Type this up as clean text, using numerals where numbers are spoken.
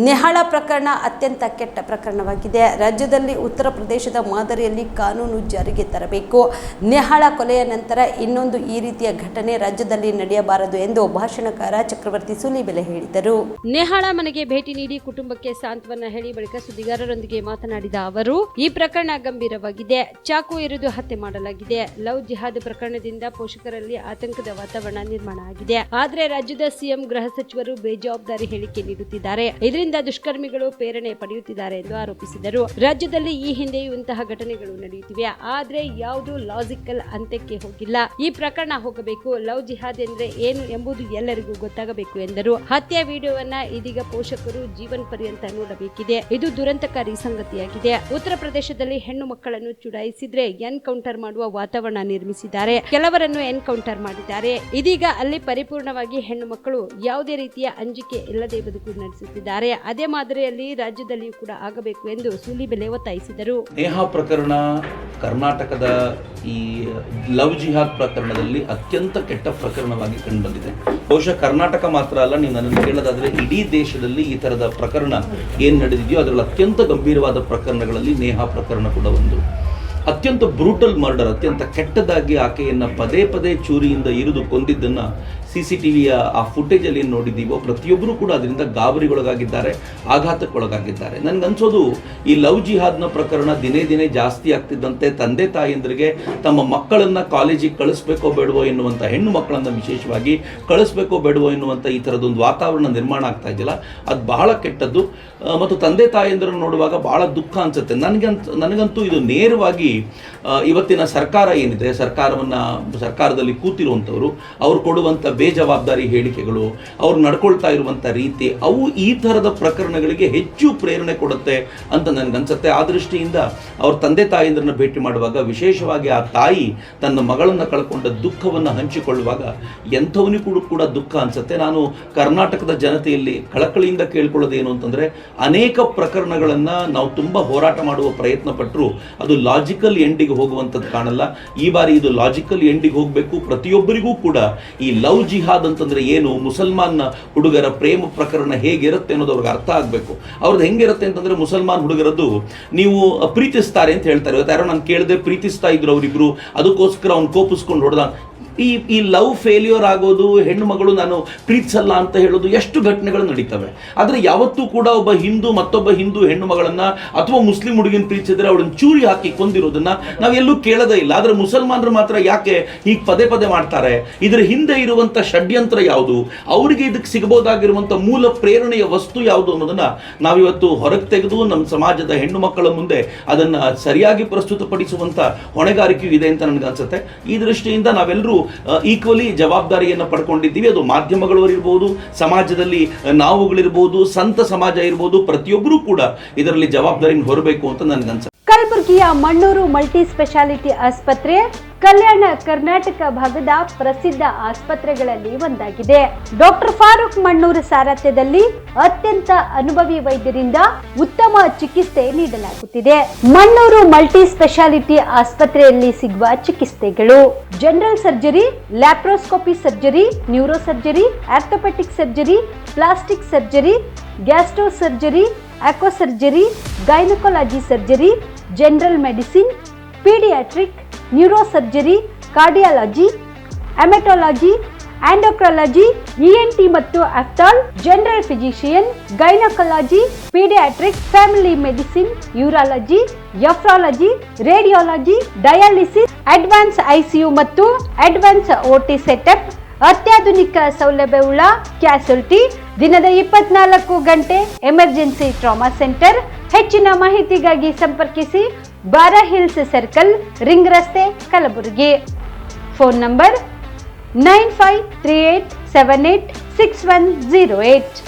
ನೆಹಾಳ ಪ್ರಕರಣ ಅತ್ಯಂತ ಕೆಟ್ಟ ಪ್ರಕರಣವಾಗಿದೆ. ರಾಜ್ಯದಲ್ಲಿ ಉತ್ತರ ಪ್ರದೇಶದ ಮಾದರಿಯಲ್ಲಿ ಕಾನೂನು ಜಾರಿಗೆ ತರಬೇಕು. ನೆಹಾಳ ಕೊಲೆಯ ನಂತರ ಇನ್ನೊಂದು ಈ ರೀತಿಯ ಘಟನೆ ರಾಜ್ಯದಲ್ಲಿ ನಡೆಯಬಾರದು ಎಂದು ಭಾಷಣಕಾರ ಚಕ್ರವರ್ತಿ ಸೂಲಿಬೆಲೆ ಹೇಳಿದರು. ನೆಹಾಳ ಮನೆಗೆ ಭೇಟಿ ನೀಡಿ ಕುಟುಂಬಕ್ಕೆ ಸಾಂತ್ವನ ಹೇಳಿ ಬಳಿಕ ಸುದ್ದಿಗಾರರೊಂದಿಗೆ ಮಾತನಾಡಿದ ಅವರು, ಈ ಪ್ರಕರಣ ಗಂಭೀರವಾಗಿದೆ. ಚಾಕು ಇರಿದು ಹತ್ಯೆ ಮಾಡಲಾಗಿದೆ. ಲವ್ ಜಿಹಾದ್ ಪ್ರಕರಣದಿಂದ ಪೋಷಕರಲ್ಲಿ ಆತಂಕದ ವಾತಾವರಣ ನಿರ್ಮಾಣ ಆಗಿದೆ. ಆದರೆ ರಾಜ್ಯದ ಸಿಎಂ ಗೃಹ ಸಚಿವರು ಬೇಜವಾಬ್ದಾರಿ ಹೇಳಿಕೆ ನೀಡುತ್ತಿದ್ದಾರೆ. ಇದರಿಂದ ದುಷ್ಕರ್ಮಿಗಳು ಪ್ರೇರಣೆ ಪಡೆಯುತ್ತಿದ್ದಾರೆ ಎಂದು ಆರೋಪಿಸಿದರು. ರಾಜ್ಯದಲ್ಲಿ ಈ ಹಿಂದೆಯೂ ಇಂತಹ ಘಟನೆಗಳು ನಡೆಯುತ್ತಿವೆ. ಆದರೆ ಯಾವುದು ಲಾಜಿಕಲ್ ಅಂತ್ಯಕ್ಕೆ ಹೋಗಿಲ್ಲ. ಈ ಪ್ರಕರಣ ಹೋಗಬೇಕು. ಲವ್ ಜಿಹಾದ್ ಎಂದ್ರೆ ಏನು ಎಂಬುದು ಎಲ್ಲರಿಗೂ ಗೊತ್ತಾಗಬೇಕು ಎಂದರು. ಹತ್ಯೆ ವಿಡಿಯೋವನ್ನ ಇದೀಗ ಪೋಷಕರು ಜೀವನ ಪರ್ಯಂತ ನೋಡಬೇಕಿದೆ. ಇದು ದುರಂತಕಾರಿ ಸಂಗತಿಯಾಗಿದೆ. ಉತ್ತರ ಪ್ರದೇಶದಲ್ಲಿ ಹೆಣ್ಣು ಮಕ್ಕಳನ್ನು ಚುಡಾಯಿಸಿದ್ರೆ ಎನ್ಕೌಂಟರ್ ಮಾಡುವ ವಾತಾವರಣ ನಿರ್ಮಿಸಿದ್ದಾರೆ. ಕೆಲವರನ್ನು ಎನ್ಕೌಂಟರ್ ಮಾಡಿದ್ದಾರೆ. ಇದೀಗ ಅಲ್ಲಿ ಪರಿಪೂರ್ಣವಾಗಿ ಹೆಣ್ಣು ಮಕ್ಕಳು ಯಾವುದೇ ರೀತಿಯ ಅಂಜಿಕೆ ಇಲ್ಲದೆ ಬದುಕು ನಡೆಸುತ್ತಿದ್ದಾರೆ. ಅದೇ ಮಾದರಿಯಲ್ಲಿ ರಾಜ್ಯದಲ್ಲಿಯೂ ಕೂಡ ಆಗಬೇಕು ಎಂದು ಸೂಲಿಬೆಲೆ ಒತ್ತಾಯಿಸಿದರು. ನೇಹಾ ಪ್ರಕರಣ ಕರ್ನಾಟಕದ ಈ ಲವ್ ಜಿಹಾದ್ ಪ್ರಕರಣದಲ್ಲಿ ಅತ್ಯಂತ ಕೆಟ್ಟ ಪ್ರಕರಣವಾಗಿ ಕಂಡುಬಂದಿದೆ. ಬಹುಶಃ ಕರ್ನಾಟಕ ಮಾತ್ರ ಅಲ್ಲ, ನೀವು ನನ್ನನ್ನು ಕೇಳೋದಾದ್ರೆ ಇಡೀ ದೇಶದಲ್ಲಿ ಈ ತರದ ಪ್ರಕರಣ ಏನು ನಡೆದಿದೆಯೋ ಅದರಲ್ಲಿ ಅತ್ಯಂತ ಗಂಭೀರವಾದ ಪ್ರಕರಣಗಳಲ್ಲಿ ನೇಹಾ ಪ್ರಕರಣ ಕೂಡ ಒಂದು. ಅತ್ಯಂತ ಬ್ರೂಟಲ್ ಮರ್ಡರ್, ಅತ್ಯಂತ ಕೆಟ್ಟದಾಗಿ ಆಕೆಯನ್ನು ಪದೇ ಪದೇ ಚೂರಿಯಿಂದ ಇರಿದು ಕೊಂದಿದ್ದನ್ನು CCTVಯ ಆ ಫುಟೇಜಲ್ಲಿ ಏನು ನೋಡಿದ್ದೀವೋ ಪ್ರತಿಯೊಬ್ಬರೂ ಕೂಡ ಅದರಿಂದ ಗಾಬರಿಗೊಳಗಾಗಿದ್ದಾರೆ, ಆಘಾತಕ್ಕೊಳಗಾಗಿದ್ದಾರೆ. ನನಗನ್ಸೋದು ಈ ಲವ್ ಜಿಹಾದ್ನ ಪ್ರಕರಣ ದಿನೇ ದಿನೇ ಜಾಸ್ತಿ ಆಗ್ತಿದ್ದಂತೆ ತಂದೆ ತಾಯಂದ್ರಿಗೆ ತಮ್ಮ ಮಕ್ಕಳನ್ನು ಕಾಲೇಜಿಗೆ ಕಳಿಸ್ಬೇಕೋ ಬೇಡವೋ ಎನ್ನುವಂಥ ಹೆಣ್ಣು ಮಕ್ಕಳನ್ನು ವಿಶೇಷವಾಗಿ ಕಳಿಸ್ಬೇಕೋ ಬೇಡವೋ ಎನ್ನುವಂಥ ಈ ಥರದೊಂದು ವಾತಾವರಣ ನಿರ್ಮಾಣ ಆಗ್ತಾ ಇದೆಯಲ್ಲ, ಅದು ಬಹಳ ಕೆಟ್ಟದ್ದು. ಮತ್ತು ತಂದೆ ತಾಯಂದ್ರನ್ನು ನೋಡುವಾಗ ಬಹಳ ದುಃಖ ಅನಿಸುತ್ತೆ. ನನಗಂತೂ ಇದು ನೇರವಾಗಿ ಇವತ್ತಿನ ಸರ್ಕಾರ ಏನಿದೆ, ಸರ್ಕಾರದಲ್ಲಿ ಕೂತಿರುವಂಥವರು ಅವ್ರು ಕೊಡುವಂಥ ಬೇಜವಾಬ್ದಾರಿ ಹೇಳಿಕೆಗಳು, ಅವ್ರು ನಡ್ಕೊಳ್ತಾ ಇರುವಂಥ ರೀತಿ, ಅವು ಈ ಥರದ ಪ್ರಕರಣಗಳಿಗೆ ಹೆಚ್ಚು ಪ್ರೇರಣೆ ಕೊಡುತ್ತೆ ಅಂತ ನನಗನ್ಸುತ್ತೆ. ಆ ದೃಷ್ಟಿಯಿಂದ ಅವ್ರ ತಂದೆ ತಾಯಂದ್ರನ್ನ ಭೇಟಿ ಮಾಡುವಾಗ, ವಿಶೇಷವಾಗಿ ಆ ತಾಯಿ ತನ್ನ ಮಗಳನ್ನು ಕಳ್ಕೊಂಡ ದುಃಖವನ್ನು ಹಂಚಿಕೊಳ್ಳುವಾಗ ಎಂಥವನಿಗೂ ಕೂಡ ದುಃಖ ಅನಿಸುತ್ತೆ. ನಾನು ಕರ್ನಾಟಕದ ಜನತೆಯಲ್ಲಿ ಕಳಕಳಿಯಿಂದ ಕೇಳ್ಕೊಳ್ಳೋದೇನು ಅಂತಂದರೆ, ಅನೇಕ ಪ್ರಕರಣಗಳನ್ನು ನಾವು ತುಂಬ ಹೋರಾಟ ಮಾಡುವ ಪ್ರಯತ್ನ ಪಟ್ಟರು ಅದು ಲಾಜಿಕಲ್ ಎಂಡಿಗೆ ಹೋಗುವಂಥದ್ದು ಕಾಣಲ್ಲ. ಈ ಬಾರಿ ಇದು ಲಾಜಿಕಲ್ ಎಂಡಿಗೆ ಹೋಗಬೇಕು. ಪ್ರತಿಯೊಬ್ಬರಿಗೂ ಕೂಡ ಈ ಲವ್ ಜಿಹಾದ್ ಅಂತಂದ್ರೆ ಏನು, ಮುಸಲ್ಮಾನ್ ಹುಡುಗರ ಪ್ರೇಮ ಪ್ರಕರಣ ಹೇಗಿರುತ್ತೆ ಅನ್ನೋದು ಅವ್ರಿಗೆ ಅರ್ಥ ಆಗಬೇಕು. ಅವ್ರದ್ದು ಹೆಂಗಿರುತ್ತೆ ಅಂತಂದ್ರೆ, ಮುಸಲ್ಮಾನ್ ಹುಡುಗರದ್ದು ನೀವು ಪ್ರೀತಿಸ್ತಾರೆ ಅಂತ ಹೇಳ್ತಾರೆ. ಇವತ್ತು ಯಾರೋ ನಾನು ಕೇಳಿದೆ, ಪ್ರೀತಿಸ್ತಾ ಇದ್ರು ಅವರಿಬ್ರು, ಅದಕ್ಕೋಸ್ಕರ ಅವ್ನು ಕೋಪಿಸ್ಕೊಂಡು ಹೊಡೆದ. ಈ ಲವ್ ಫೇಲ್ಯೂರ್ ಆಗೋದು, ಹೆಣ್ಣು ಮಗಳು ನಾನು ಪ್ರೀತಿಸಲ್ಲ ಅಂತ ಹೇಳೋದು ಎಷ್ಟು ಘಟನೆಗಳು ನಡೀತವೆ. ಆದರೆ ಯಾವತ್ತೂ ಕೂಡ ಒಬ್ಬ ಹಿಂದೂ ಮತ್ತೊಬ್ಬ ಹಿಂದೂ ಹೆಣ್ಣು ಮಗಳನ್ನ ಅಥವಾ ಮುಸ್ಲಿಂ ಹುಡುಗಿನ ಪ್ರೀತಿಸಿದ್ರೆ ಅವಳನ್ನು ಚೂರಿ ಹಾಕಿ ಕೊಂದಿರೋದನ್ನ ನಾವೆಲ್ಲೂ ಕೇಳೋದೇ ಇಲ್ಲ. ಆದರೆ ಮುಸಲ್ಮಾನರು ಮಾತ್ರ ಯಾಕೆ ಹೀಗೆ ಪದೇ ಪದೇ ಮಾಡ್ತಾರೆ? ಇದರ ಹಿಂದೆ ಇರುವಂಥ ಷಡ್ಯಂತ್ರ ಯಾವುದು, ಅವರಿಗೆ ಇದಕ್ಕೆ ಸಿಗಬಹುದಾಗಿರುವಂಥ ಮೂಲ ಪ್ರೇರಣೆಯ ವಸ್ತು ಯಾವುದು ಅನ್ನೋದನ್ನ ನಾವಿವತ್ತು ಹೊರಗೆ ತೆಗೆದು ನಮ್ಮ ಸಮಾಜದ ಹೆಣ್ಣು ಮಕ್ಕಳ ಮುಂದೆ ಅದನ್ನು ಸರಿಯಾಗಿ ಪ್ರಸ್ತುತಪಡಿಸುವಂಥ ಹೊಣೆಗಾರಿಕೆಯೂ ಇದೆ ಅಂತ ನನಗೆ ಅನ್ಸುತ್ತೆ. ಈ ದೃಷ್ಟಿಯಿಂದ ನಾವೆಲ್ಲರೂ ಈಕ್ವಲಿ ಜವಾಬ್ದಾರಿಯನ್ನು ಪಡ್ಕೊಂಡಿದ್ದೀವಿ. ಅದು ಮಾಧ್ಯಮಗಳು ಇರ್ಬೋದು, ಸಮಾಜದಲ್ಲಿ ನಾವುಗಳಿರ್ಬೋದು, ಸಂತ ಸಮಾಜ ಇರ್ಬೋದು, ಪ್ರತಿಯೊಬ್ಬರೂ ಕೂಡ ಇದರಲ್ಲಿ ಜವಾಬ್ದಾರಿಯನ್ನು ಹೊರಬೇಕು ಅಂತ ನನಗನ್ಸುತ್ತೆ. ಕಲಬುರಗಿಯ ಮಣ್ಣೂರು ಮಲ್ಟಿ ಸ್ಪೆಷಾಲಿಟಿ ಆಸ್ಪತ್ರೆ ಕಲ್ಯಾಣ ಕರ್ನಾಟಕ ಭಾಗದ ಪ್ರಸಿದ್ಧ ಆಸ್ಪತ್ರೆಗಳಲ್ಲಿ ಒಂದಾಗಿದೆ. ಡಾಕ್ಟರ್ ಫಾರೂಕ್ ಮಣ್ಣೂರು ಸಾರಥ್ಯದಲ್ಲಿ ಅತ್ಯಂತ ಅನುಭವಿ ವೈದ್ಯರಿಂದ ಉತ್ತಮ ಚಿಕಿತ್ಸೆ ನೀಡಲಾಗುತ್ತಿದೆ. ಮಣ್ಣೂರು ಮಲ್ಟಿ ಸ್ಪೆಷಾಲಿಟಿ ಆಸ್ಪತ್ರೆಯಲ್ಲಿ ಸಿಗುವ ಚಿಕಿತ್ಸೆಗಳು: general surgery, laparoscopy surgery, neuro surgery, orthopaedic surgery, plastic surgery, gastro surgery, aqua surgery, gynaecology surgery, general medicine, paediatric, neuro surgery, cardiology, haematology, endocrinology, ENT ಮತ್ತು ophthal, general physician, gynaecology, paediatric, family medicine, urology, nephrology, radiology, dialysis, advance ICU ಮತ್ತು advance OT setup, ಅತ್ಯಾಧುನಿಕ ಸೌಲಭ್ಯವುಳ್ಳ ಕ್ಯಾಸುಲಿಟಿ, ದಿನದ 24 ಗಂಟೆ emergency trauma centre. ಹೆಚ್ಚಿನ ಮಾಹಿತಿಗಾಗಿ ಸಂಪರ್ಕಿಸಿ ಬಾರಾ hills circle, ring ರಸ್ತೆ, ಕಲಬುರಗಿ. Phone number 9538786108.